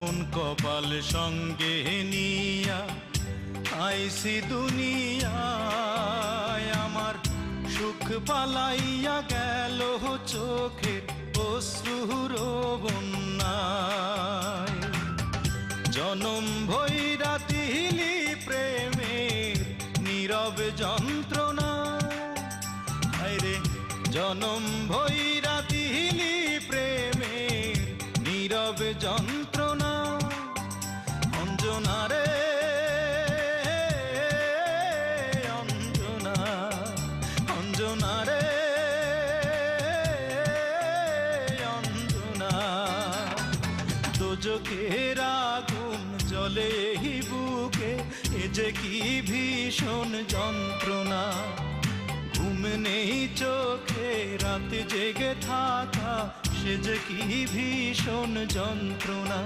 কোন কপাল সঙ্গে নিয়া আইসি দুনিয়ায়, আমার সুখ পালাইয়া গেল চোখের অশ্রুর বন্যায়। জনম ভৈরা দিলি প্রেমের নীরব যন্ত্রণা, হায়রে জনম ভৈরা দিলি প্রেমের নীরব যন্ত্রণা। অঞ্জনা রে অঞ্জনা, অঞ্জনা রে অঞ্জনা, দোজখের আগুন জ্বলে এই বুকে, এ যে কি ভীষণ যন্ত্রণা। ঘুম নেই চোখে রাত জেগে থাকা, সে যে কি ভীষণ যন্ত্রণা।